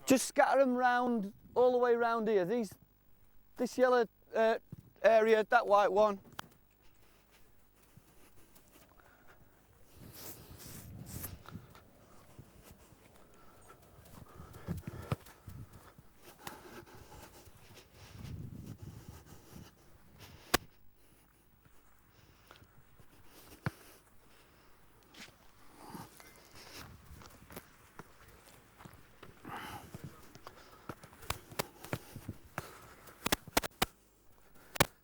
Just scatter them round, all the way round here. This yellow area, that white one.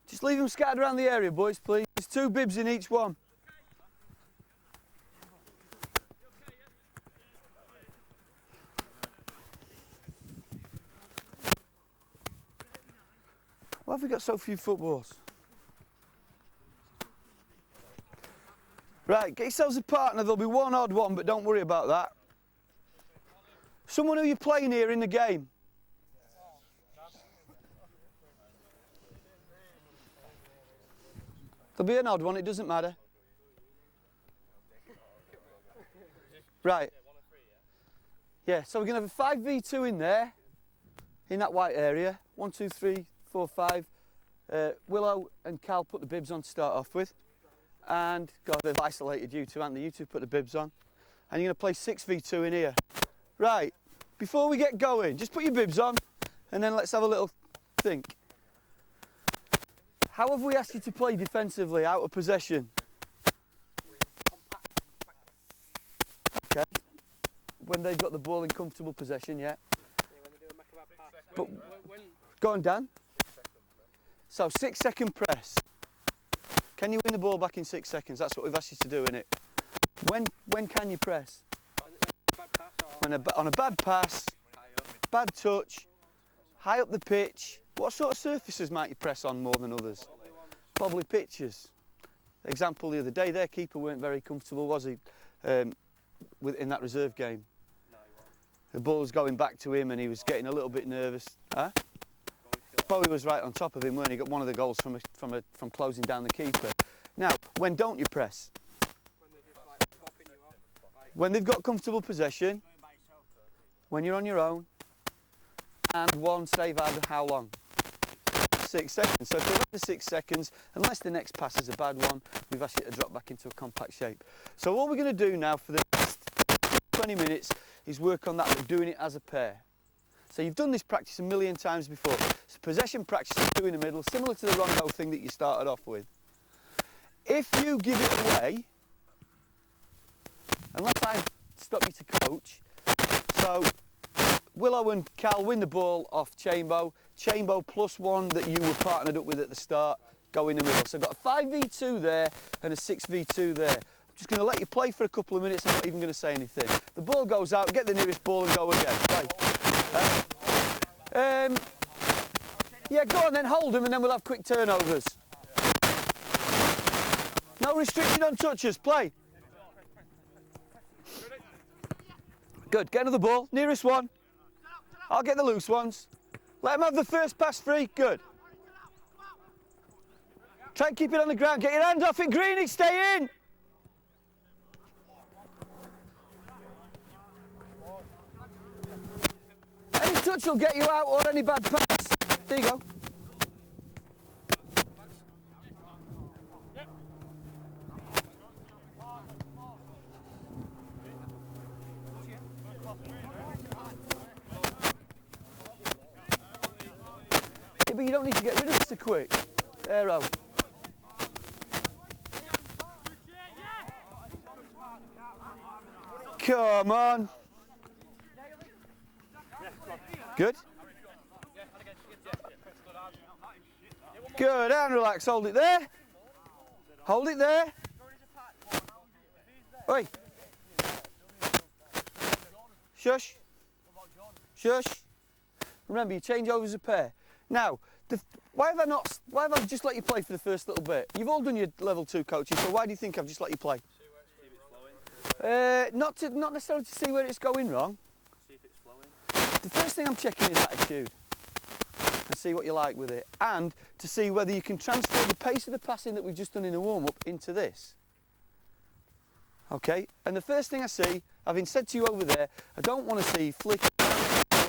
Just leave them scattered around the area, boys, please. There's 2 bibs in each one. Why have we got so few footballs? Right, get yourselves a partner. There'll be one odd one, but don't worry about that. Someone who you're playing here in the game. There'll be an odd one, it doesn't matter. Right. Yeah, so we're going to have a 5v2 in there, in that white area. 1, 2, 3, 4, 5. Willow and Cal put the bibs on to start off with. And, God, they've isolated you two, haven't they? You two put the bibs on. And you're going to play 6v2 in here. Right, before we get going, just put your bibs on, and then let's have a little think. How have we asked you to play defensively, out of possession? Okay. When they've got the ball in comfortable possession, yeah. But, go on, Dan. So, 6-second press. Can you win the ball back in 6 seconds? That's what we've asked you to do, innit? When can you press? On a bad pass, bad touch, high up the pitch. What sort of surfaces might you press on more than others? Probably pitches. Example the other day, their keeper weren't very comfortable, was he? In that reserve game. The ball was going back to him and he was getting a little bit nervous. Huh? Bowie was right on top of him when he got one of the goals from closing down the keeper. Now, when don't you press? When they've got comfortable possession, when you're on your own, and one save out of how long? 6 seconds. So if you're under 6 seconds, unless the next pass is a bad one, we've asked you to drop back into a compact shape. So what we're going to do now for the next 20 minutes is work on that, but doing it as a pair. So you've done this practice a million times before. It's possession practice, 2 in the middle, similar to the rondo thing that you started off with. If you give it away, unless I stop you to coach, so Willow and Cal win the ball off Chambo. Chambo plus 1 that you were partnered up with at the start, go in the middle. So I've got a 5v2 there and a 6v2 there. I'm just going to let you play for a couple of minutes. I'm not even going to say anything. The ball goes out, get the nearest ball and go again. Play. Yeah, go on then, hold them and then we'll have quick turnovers. No restriction on touches, play. Good, get another ball, nearest one. I'll get the loose ones. Let them have the first pass free, good. Try and keep it on the ground, get your hand off it, Greeny, stay in. Any touch will get you out or any bad pass. There you go. Yeah, but you don't need to get rid of it so quick. Arrow. Come on. Good. Good, and relax, hold it there. Hold it there. Oi. Shush. Shush. Remember, you change over as a pair. Now, why have I just let you play for the first little bit? You've all done your level 2 coaching, so why do you think I've just let you play? Not necessarily to see where it's going wrong. See if it's flowing. The first thing I'm checking is attitude. And see what you like with it. And to see whether you can transfer the pace of the passing that we've just done in the warm-up into this. Okay? And the first thing I see, having said to you over there, I don't want to see flick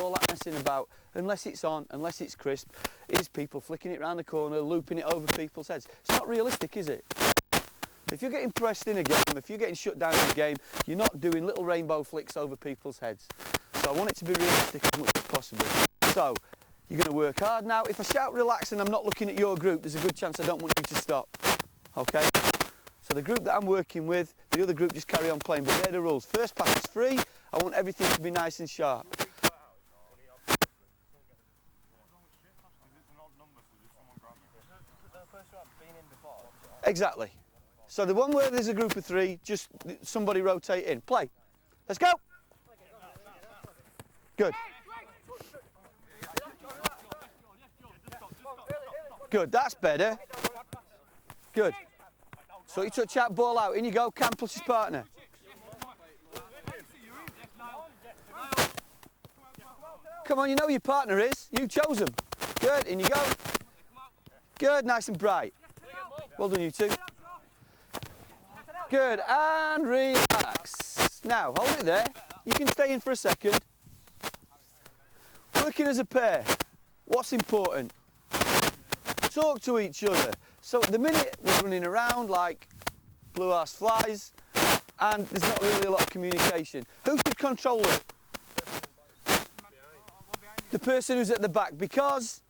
all that messing about, unless it's on, unless it's crisp, is people flicking it round the corner, looping it over people's heads. It's not realistic, is it? If you're getting pressed in a game, if you're getting shut down in a game, you're not doing little rainbow flicks over people's heads. So I want it to be realistic as much as possible. So, you're going to work hard. Now, if I shout relax and I'm not looking at your group, there's a good chance I don't want you to stop. Okay? So the group that I'm working with, the other group just carry on playing, but they're the rules. First pass is free. I want everything to be nice and sharp. Exactly. So the one where there's a group of 3, just somebody rotate in. Play. Let's go. Good. Good, that's better. Good. So you touch that ball out, in you go, Cam plus his partner. Come on, you know who your partner is. You chose him. Good, in you go. Good, nice and bright. Well done, you two. Good, and relax. Now, hold it there. You can stay in for a second. Working as a pair. What's important? Talk to each other. So at the minute, we're running around like blue-ass flies, and there's not really a lot of communication. Who should control it? The person who's at the back, because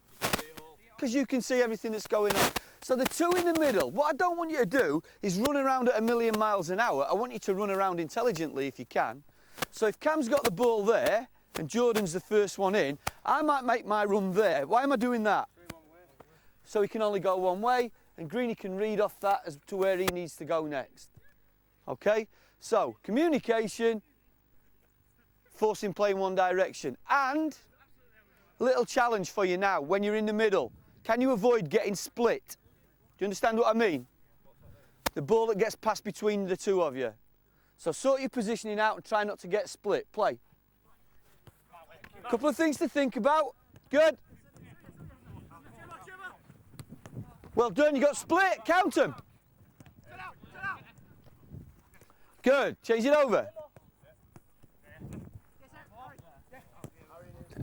you can see everything that's going on. So the 2 in the middle, what I don't want you to do is run around at 1,000,000 miles an hour. I want you to run around intelligently if you can. So if Cam's got the ball there, and Jordan's the first one in, I might make my run there. Why am I doing that? So he can only go one way, and Greenie can read off that as to where he needs to go next. Okay? So, communication, forcing play in one direction. And, a little challenge for you now, when you're in the middle, can you avoid getting split? Do you understand what I mean? The ball that gets passed between the 2 of you. So sort your positioning out and try not to get split. Play. Couple of things to think about. Good. Well done, you got split. Count them. Good. Change it over.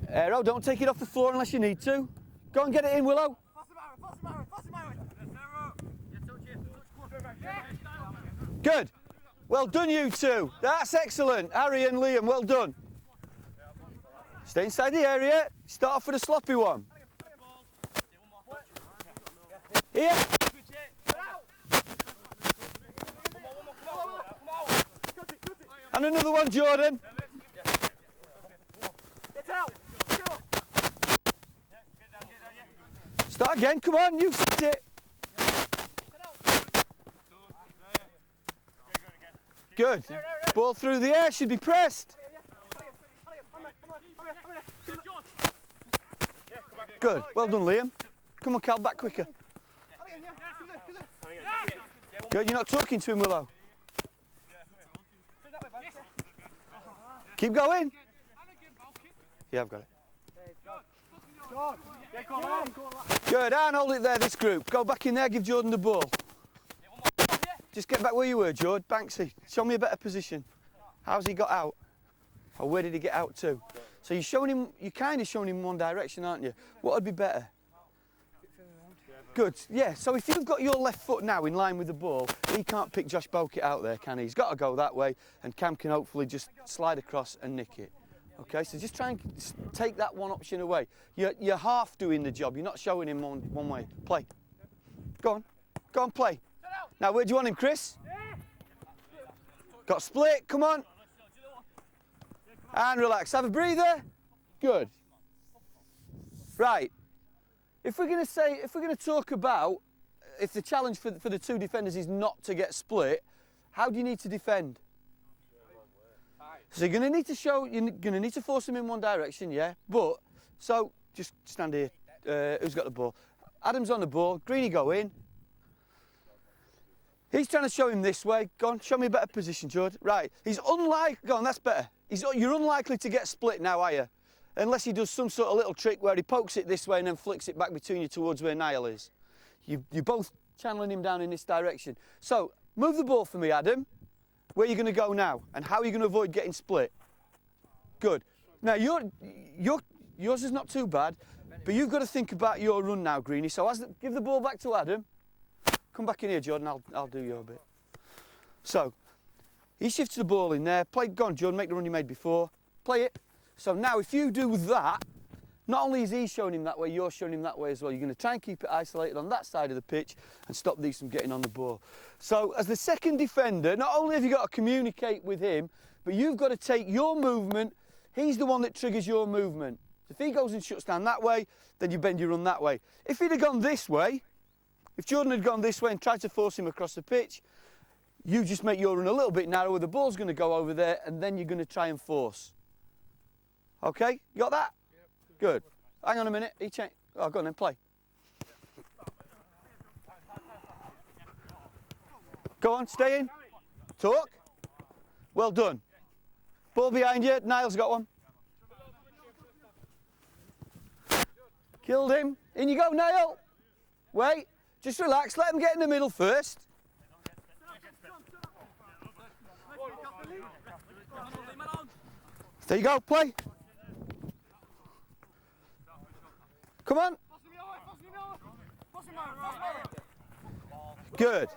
Aero, don't take it off the floor unless you need to. Go and get it in, Willow. Good. Well done, you two. That's excellent. Harry and Liam, well done. Stay inside the area. Start off with a sloppy one. Here. And another one, Jordan. Start again, come on, you sit it. Good. Ball through the air, should be pressed. Good, well done, Liam. Come on, Cal, back quicker. Good, you're not talking to him, Willow. Keep going. Yeah, I've got it. Good, and hold it there, this group. Go back in there, give Jordan the ball. Just get back where you were, Jordan. Banksy, show me a better position. How's he got out? Or where did he get out to? So you're kind of showing him one direction, aren't you? What would be better? Good, yeah, so if you've got your left foot now in line with the ball, he can't pick Josh Bokit out there, can he? He's got to go that way, and Cam can hopefully just slide across and nick it. Okay, so just try and take that one option away. You're half doing the job, you're not showing him one way. Play. Go on, play. Now, where do you want him, Chris? Got split, come on. And relax, have a breather. Good. Right. If we're going to talk about if the challenge for the 2 defenders is not to get split, how do you need to defend? So you're going to need to force them in one direction, yeah. But so just stand here. Who's got the ball? Adam's on the ball. Greenie, go in. He's trying to show him this way. Go on, show me a better position, George. Right. Go on, that's better. You're unlikely to get split now, are you? Unless he does some sort of little trick where he pokes it this way and then flicks it back between you towards where Niall is. You're both channeling him down in this direction. So, move the ball for me, Adam. Where are you going to go now? And how are you going to avoid getting split? Good. Now, yours is not too bad, but you've got to think about your run now, Greenie. So give the ball back to Adam. Come back in here, Jordan. I'll do your bit. So, he shifts the ball in there. Go on, Jordan, make the run you made before. Play it. So now, if you do that, not only is he showing him that way, you're showing him that way as well. You're going to try and keep it isolated on that side of the pitch and stop these from getting on the ball. So, as the second defender, not only have you got to communicate with him, but you've got to take your movement. He's the one that triggers your movement. If he goes and shuts down that way, then you bend your run that way. If he'd have gone this way, if Jordan had gone this way and tried to force him across the pitch, you just make your run a little bit narrower, the ball's going to go over there, and then you're going to try and force. Okay, you got that? Yep. Good. Hang on a minute. Oh, go on then, play. Go on, stay in. Talk. Well done. Ball behind you. Niall's got one. Killed him. In you go, Niall. Wait. Just relax. Let him get in the middle first. There you go. Play. Come on. Good.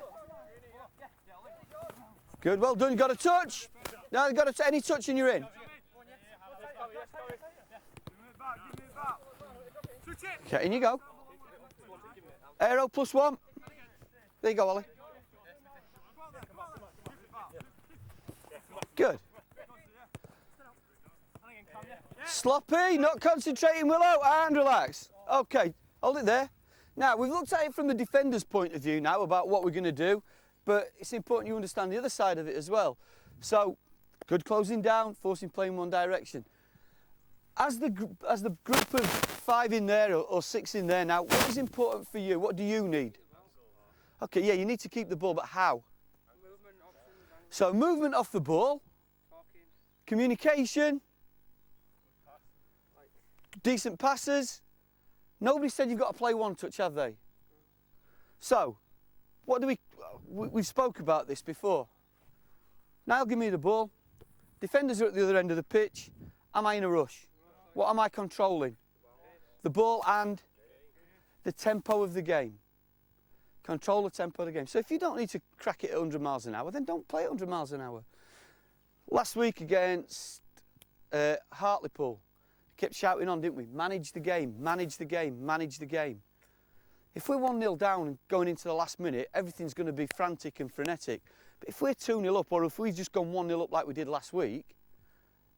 Good. Well done. You got a touch. Now you got any touch and you're in. Okay, in you go. Aero +1. There you go, Ollie. Good. Sloppy, not concentrating, Willow, and relax. Okay, hold it there. Now, we've looked at it from the defender's point of view now about what we're going to do, but it's important you understand the other side of it as well. So, good closing down, forcing play in one direction. As the group of 5 in there or 6 in there now, what is important for you? What do you need? Okay, yeah, you need to keep the ball, but how? So, movement off the ball, communication, decent passes. Nobody said you've got to play one touch, have they? So, what do we spoke about this before. Niall, give me the ball. Defenders are at the other end of the pitch. Am I in a rush? What am I controlling? The ball and the tempo of the game. Control the tempo of the game. So if you don't need to crack it at 100 miles an hour, then don't play at 100 miles an hour. Last week against Hartlepool, kept shouting on, didn't we? Manage the game, manage the game, manage the game. If we're 1-0 down and going into the last minute, everything's going to be frantic and frenetic. But if we're 2-0 up, or if we've just gone 1-0 up like we did last week,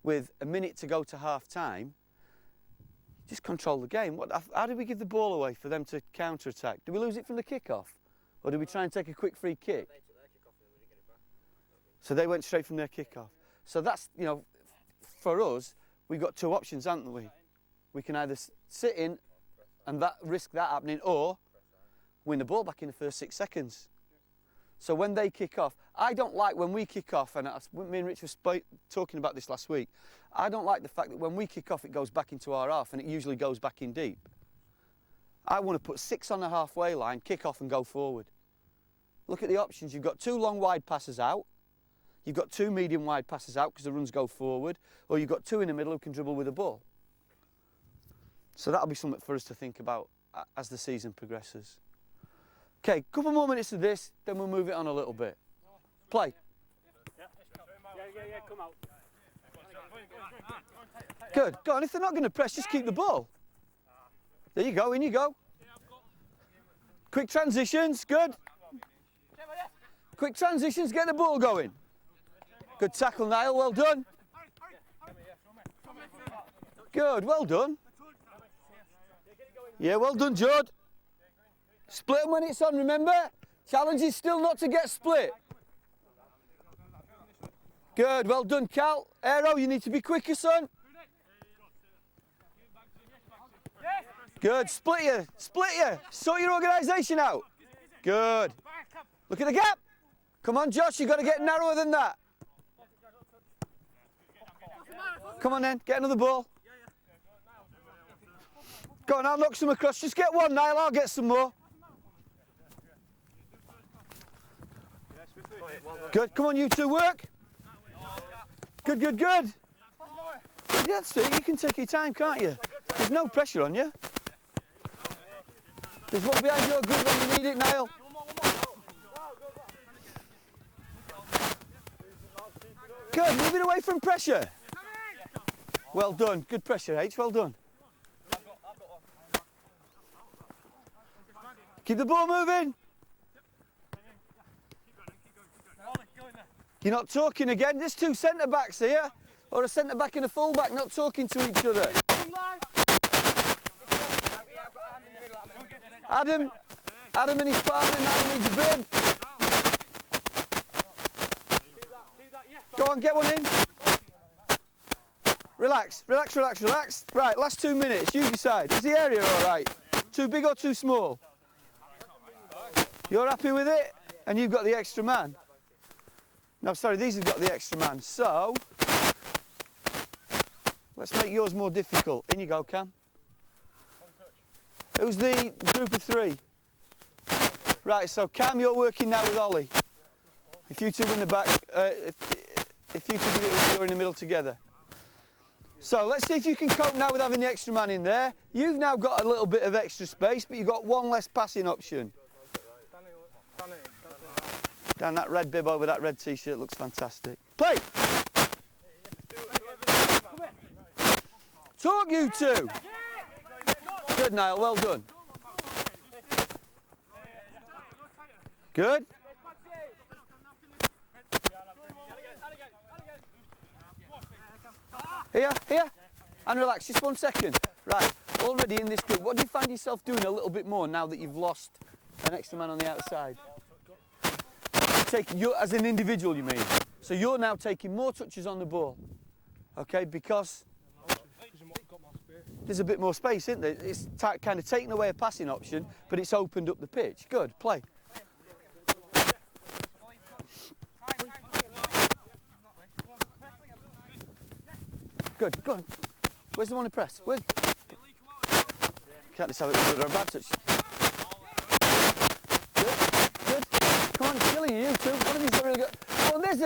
with a minute to go to half-time, just control the game. How did we give the ball away for them to counter-attack? Did we lose it from the kick-off? Or did we try and take a quick free kick? They took their kick off and we didn't get it back. So they went straight from their kick-off. So that's, you know, for us, we've got 2 options, haven't we? We can either sit in and risk that happening, or win the ball back in the first 6 seconds. So when they kick off, I don't like when we kick off, and me and Rich were talking about this last week, I don't like the fact that when we kick off it goes back into our half and it usually goes back in deep. I want to put 6 on the halfway line, kick off and go forward. Look at the options. You've got 2 long wide passes out, you've got 2 medium wide passes out because the runs go forward, or you've got 2 in the middle who can dribble with the ball. So that'll be something for us to think about as the season progresses. Okay, couple more minutes of this, then we'll move it on a little bit. Play. Yeah, come out. Good. Go on, if they're not going to press, just keep the ball. There you go, in you go. Quick transitions, good. Quick transitions, get the ball going. Good tackle, Niall, well done. Good, well done. Yeah, well done, Judd. Split them when it's on, remember? Challenge is still not to get split. Good, well done, Cal. Aero, you need to be quicker, son. Good, split you. Sort your organisation out. Good. Look at the gap. Come on, Josh, you've got to get narrower than that. Come on then, get another ball. Go on, I'll knock some across. Just get one, Niall, I'll get some more. Good, come on, you two, work. Good. Yeah, that's it. You can take your time, can't you? There's no pressure on you. There's one behind your group when you need it, Niall. Good, move it away from pressure. Well done. Good pressure, H. Well done. Keep the ball moving. You're not talking again. There's two centre-backs here. Or a centre-back and a full-back not talking to each other. Adam and his partner now needs a bib. Go on, get one in. Relax, relax, relax, relax. Right, last 2 minutes, you decide. Is the area all right? Too big or too small? You're happy with it? And you've got the extra man. No, sorry, these have got the extra man. So, let's make yours more difficult. In you go, Cam. Who's the group of three? Right, so Cam, you're working now with Ollie. If you two win the back, if you two do it, you're in the middle together. So let's see if you can cope now with having the extra man in there. You've now got a little bit of extra space, but you've got one less passing option. Down that red bib over that red t-shirt looks fantastic. Play! Talk, you two! Good, Niall, well done. Good. Here, and relax, just 1 second. Right, already in this group, what do you find yourself doing a little bit more now that you've lost an extra man on the outside? You, as an individual, you mean? So you're now taking more touches on the ball, okay, because there's a bit more space, isn't there? It's kind of taken away a passing option, but it's opened up the pitch. Good, play. Good, go on. Where's the one to press? Where? Can't decide whether they're a bad touch. Good. Come on, it's killing you two. One of these are really good. Oh, there's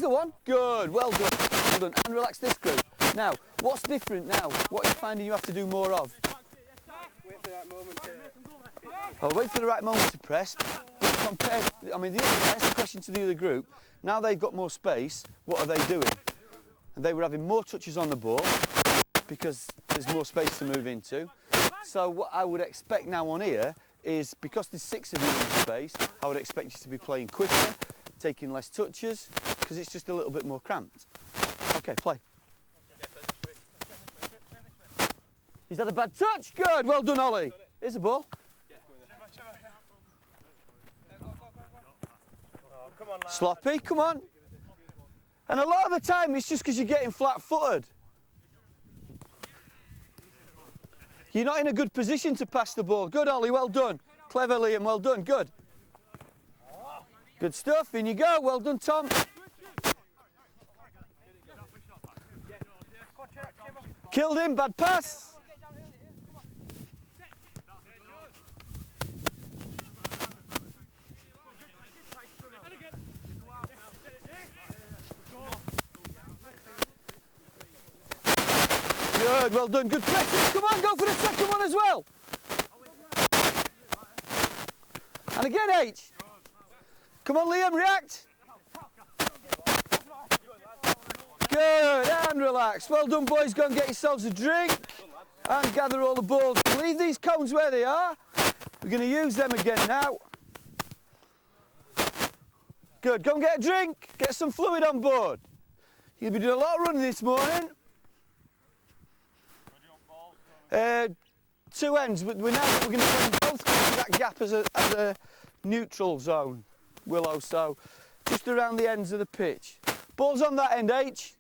the one. Good, well done. Well done. And relax this group. Now, what's different now? What are you finding you have to do more of? Wait for that moment to... Oh, wait for the right moment to press. Compared, I mean, that's the question to the other group. Now they've got more space, what are they doing? And they were having more touches on the ball because there's more space to move into. So what I would expect now on here is, because there's 6 of you in space, I would expect you to be playing quicker, taking less touches, because it's just a little bit more cramped. Okay, play. Is that a bad touch? Good, well done, Ollie. Here's the ball. Sloppy, come on. And a lot of the time it's just because you're getting flat-footed. You're not in a good position to pass the ball. Good, Ollie, well done. Clever, Liam, well done, good. Good stuff, in you go, well done, Tom. Killed him, bad pass. Good, well done, good pressing. Come on, go for the second one as well. And again, H. Come on, Liam, react. Good, and relax. Well done, boys. Go and get yourselves a drink and gather all the balls. Leave these cones where they are. We're going to use them again now. Good, go and get a drink. Get some fluid on board. You'll be doing a lot of running this morning. 2 ends, but we're going to play both into that gap as a neutral zone, Willow, so just around the ends of the pitch. Ball's on that end, H.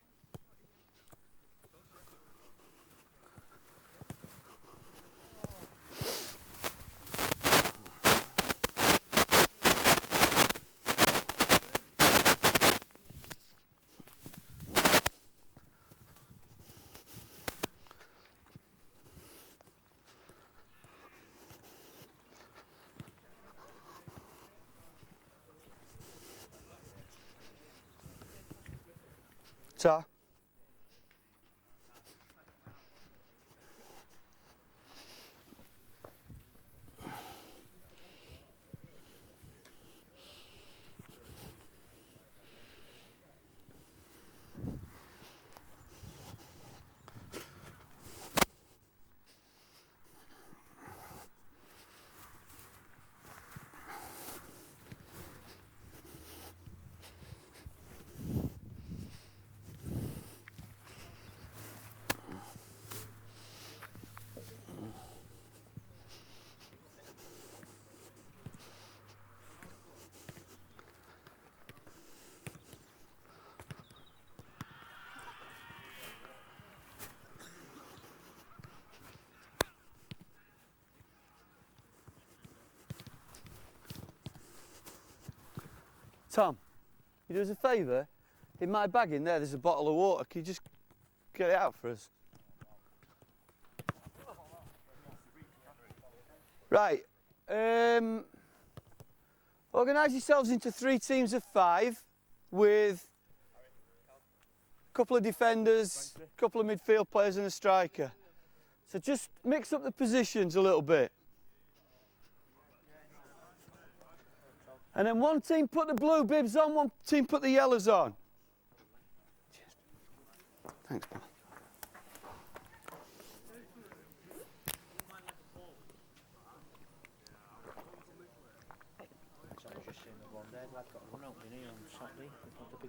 Ta. Tom, you do us a favour? In my bag in there's a bottle of water. Can you just get it out for us? Right. Organise yourselves into 3 teams of 5 with a couple of defenders, a couple of midfield players and a striker. So just mix up the positions a little bit. And then one team put the blue bibs on, one team put the yellows on. Thanks, pal.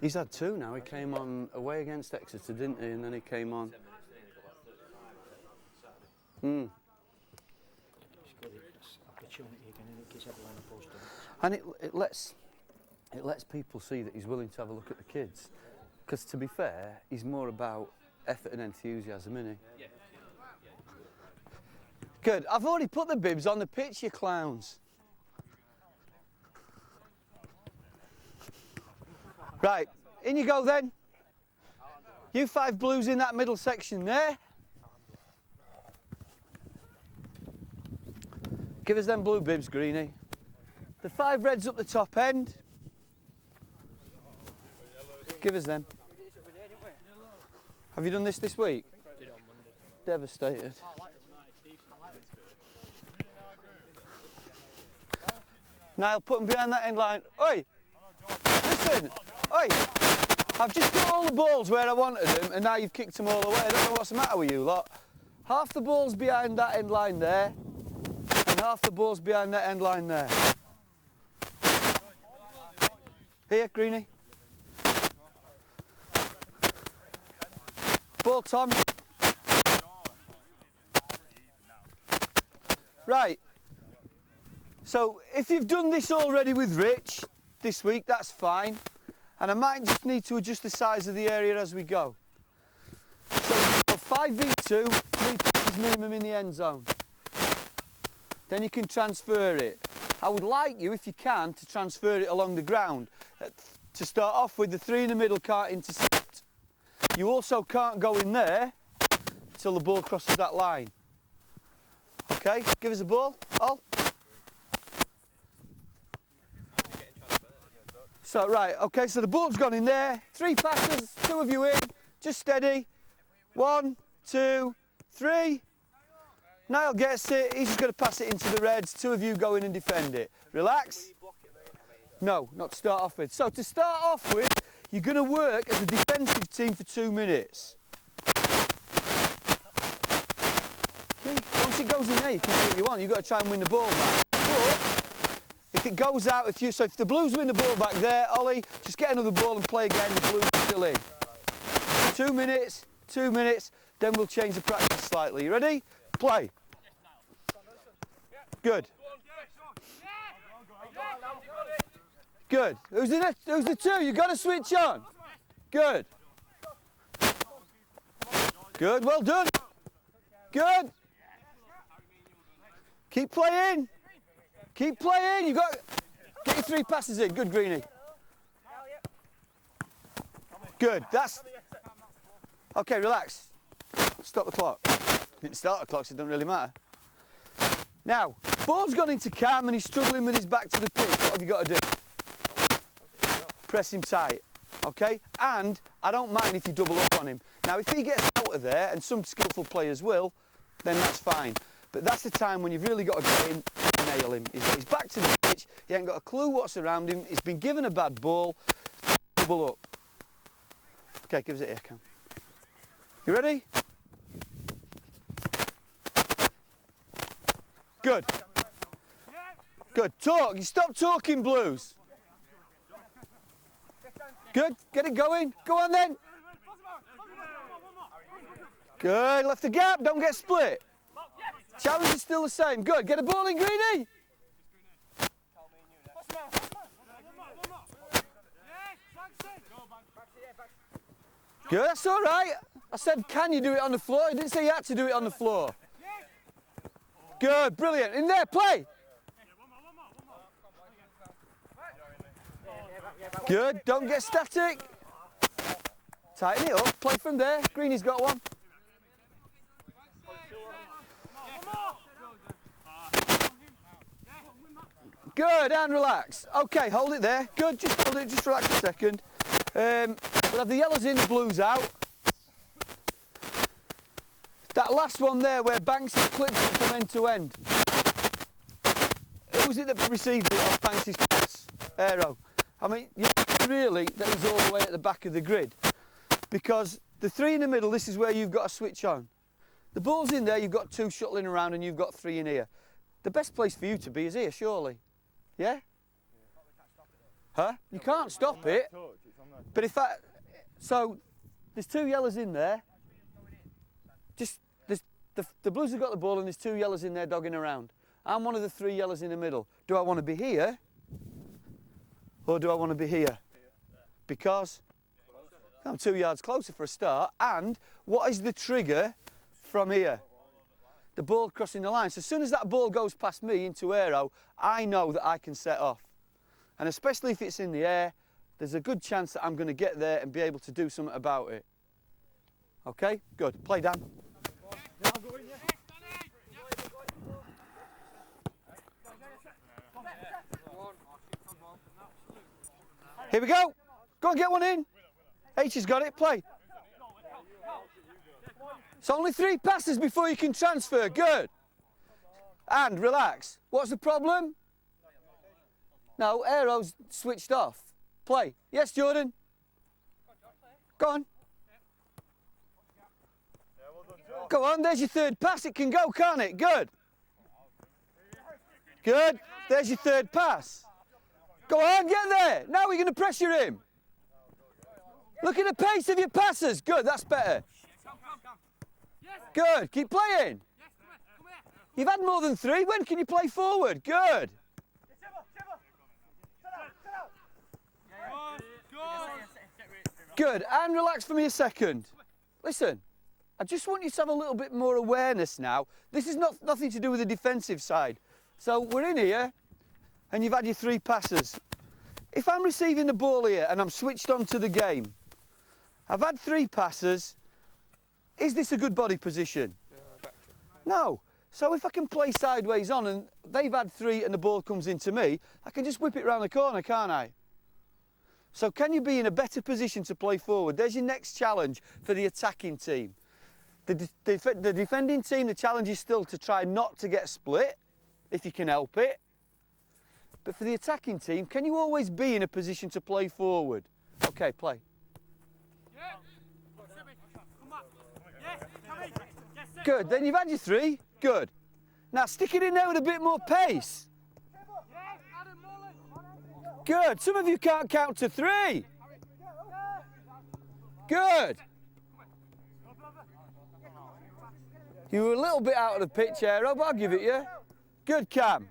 He's had 2 now. He came on away against Exeter, didn't he? And then he came on. And it lets people see that he's willing to have a look at the kids. Because to be fair, he's more about effort and enthusiasm, isn't he? Good. I've already put the bibs on the pitch, you clowns. Right, in you go then. You 5 blues in that middle section there. Give us them blue bibs, Greenie. The 5 reds up the top end. Give us them. Have you done this week? Devastated. Niall, put them behind that end line. Oi! Listen! Oi! I've just got all the balls where I wanted them and now you've kicked them all away. I don't know what's the matter with you lot. Half the ball's behind that end line there and half the ball's behind that end line there. Here, Greenie. Ball, Tom. Right. So, if you've done this already with Rich this week, that's fine. And I might just need to adjust the size of the area as we go. So, 5v2, 3 passes minimum in the end zone. Then you can transfer it. I would like you, if you can, to transfer it along the ground. To start off with, the 3 in the middle can't intercept. You also can't go in there till the ball crosses that line. Okay, give us a ball, Al. So, right, okay, so the ball's gone in there. 3 passes, 2 of you in, just steady. 1, 2, 3. Niall gets it, he's just going to pass it into the reds. 2 of you go in and defend it. Relax. No, not to start off with. So, to start off with, you're going to work as a defensive team for 2 minutes. Okay. Once it goes in there, you can do what you want. You've got to try and win the ball back. But if it goes out, if the Blues win the ball back there, Ollie, just get another ball and play again. The Blues are still in. 2 minutes, 2 minutes, then we'll change the practice slightly. You ready? Play. Good. Good. Who's the 2? You've got to switch on. Good. Good. Well done. Good. Keep playing. Keep playing. You've got. Get your 3 passes in. Good, Greenie. Good. That's. Okay, relax. Stop the clock. Didn't start the clock, so it doesn't really matter. Now, ball's gone into Cam and he's struggling with his back to the pitch. What have you got to do? Press him tight, okay? And I don't mind if you double up on him. Now, if he gets out of there, and some skillful players will, then that's fine. But that's the time when you've really got to get in and nail him. He's back to the pitch, he ain't got a clue what's around him, he's been given a bad ball, double up. Okay, give us it here, Cam. You ready? Good. Good. Talk. You stop talking, Blues. Good. Get it going. Go on then. Good. Left the gap. Don't get split. Challenge is still the same. Good. Get a ball in, Greenie. Good. That's all right. I said, can you do it on the floor? I didn't say you had to do it on the floor. Good, brilliant. In there, play. Good, don't get static. Tighten it up, play from there. Greeny's got one. Good, and relax. Okay, hold it there. Good, just hold it, just relax a second. We'll have the yellows in, the blues out. That last one there where Banks clips it from end to end. Who was it that received it off Banks' pass? Aero. I mean, really, that was all the way at the back of the grid. Because the three in the middle, this is where you've got to switch on. The ball's in there, you've got two shuttling around and you've got three in here. The best place for you to be is here, surely. Yeah? Huh? You can't stop it. But if that... So, there's two yellows in there. Just, the Blues have got the ball and there's two yellows in there dogging around. I'm one of the three yellows in the middle. Do I want to be here? Or do I want to be here? Because I'm 2 yards closer for a start. And what is the trigger from here? The ball crossing the line. So as soon as that ball goes past me into Aero, I know that I can set off. And especially if it's in the air, there's a good chance that I'm going to get there and be able to do something about it. Okay, good. Play, Dan. Here we go. Go and get one in. H has got it. Play. It's only 3 passes before you can transfer. Good. And relax. What's the problem? No, Aero's switched off. Play. Yes, Jordan. Go on. Go on, there's your third pass. It can go, can't it? Good. Good. There's your third pass. Go on, get there. Now we're going to pressure him. Look at the pace of your passes. Good, that's better. Good, keep playing. You've had more than 3. When can you play forward? Good. Good, and relax for me a second. Listen, I just want you to have a little bit more awareness now. This is nothing to do with the defensive side. So we're in here, and you've had your 3 passes. If I'm receiving the ball here and I'm switched on to the game, I've had 3 passes. Is this a good body position? No. So if I can play sideways on and they've had 3 and the ball comes into me, I can just whip it round the corner, can't I? So can you be in a better position to play forward? There's your next challenge for the attacking team. The defending team, the challenge is still to try not to get split, if you can help it. But for the attacking team, can you always be in a position to play forward? Okay, play. Good, then you've had your 3. Good. Now stick it in there with a bit more pace. Good, some of you can't count to 3. Good. You were a little bit out of the pitch, Aero, but I'll give it you. Good, Cam.